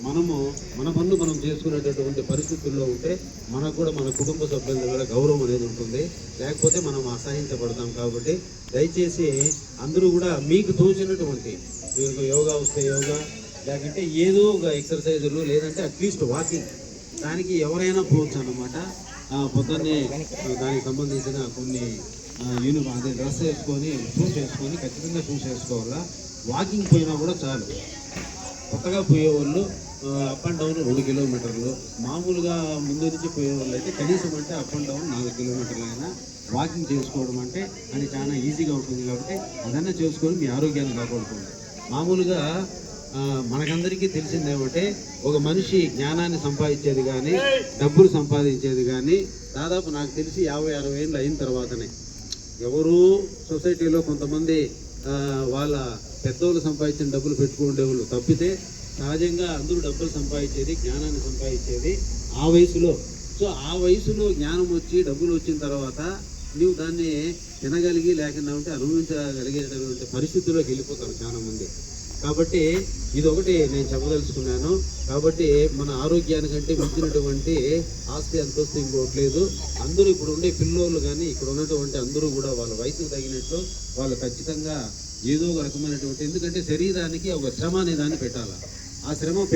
మనము మన పనులు మనం చేసుకునేటటువంటి పరిస్థితుల్లో ఉంటే మనకు కూడా మన కుటుంబ సభ్యుల దగ్గర గౌరవం అనేది ఉంటుంది, లేకపోతే మనం అసహించబడతాం. కాబట్టి దయచేసి అందరూ కూడా మీకు తోచినటువంటి, మీకు యోగా వస్తే యోగా, లేకంటే ఏదో ఒక ఎక్సర్సైజులు, లేదంటే అట్లీస్ట్ వాకింగ్, దానికి ఎవరైనా పోవచ్చు అన్నమాట. పొద్దున్నే దానికి సంబంధించిన కొన్ని అదే డ్రెస్ వేసుకొని షూస్ వేసుకొని, ఖచ్చితంగా షూస్ వేసుకోవాలా. వాకింగ్ పోయినా కూడా చాలు. కొత్తగా పోయేవాళ్ళు అప్ అండ్ డౌన్ 2 కిలోమీటర్లు, మామూలుగా ముందు నుంచి పోయేవాళ్ళు అయితే కనీసం అంటే అప్ అండ్ డౌన్ 4 కిలోమీటర్లు అయినా వాకింగ్ చేసుకోవడం అంటే అది చాలా ఈజీగా ఉంటుంది. కాబట్టి అదన్నా చేసుకొని మీ ఆరోగ్యాన్ని కాపాడుకోండి. మామూలుగా మనకందరికీ తెలిసిందేమంటే, ఒక మనిషి జ్ఞానాన్ని సంపాదించేది కానీ డబ్బులు సంపాదించేది కానీ దాదాపు నాకు తెలిసి 50-60 ఏళ్ళు అయిన తర్వాతనే. ఎవరు సొసైటీలో కొంతమంది వాళ్ళ పెద్దోళ్ళు సంపాదించిన డబ్బులు పెట్టుకుండేవాళ్ళు తప్పితే, సహజంగా అందరూ డబ్బులు సంపాదించేది, జ్ఞానాన్ని సంపాదించేది ఆ వయసులో. సో ఆ వయసులో జ్ఞానం వచ్చి డబ్బులు వచ్చిన తర్వాత నువ్వు దాన్ని తినగలిగి, లేకుండా ఉంటే అనుభవించగలిగేటటువంటి పరిస్థితుల్లోకి వెళ్ళిపోతారు చాలామంది. కాబట్టి ఇదొకటి నేను చెప్పదలుచుకున్నాను. కాబట్టి మన ఆరోగ్యానికంటే మించినటువంటి ఆస్తి అంతస్తు ఇంకోటి లేదు. అందరూ ఇప్పుడు ఉండే పిల్లోళ్ళు కానీ ఇక్కడ ఉన్నటువంటి అందరూ కూడా వాళ్ళ వయసుకు తగినట్లు వాళ్ళు ఖచ్చితంగా ఏదో ఒక రకమైనటువంటి, ఎందుకంటే శరీరానికి ఒక శ్రమ అనే దాన్ని పెట్టాలి. ఆ శ్రమ పెట్టి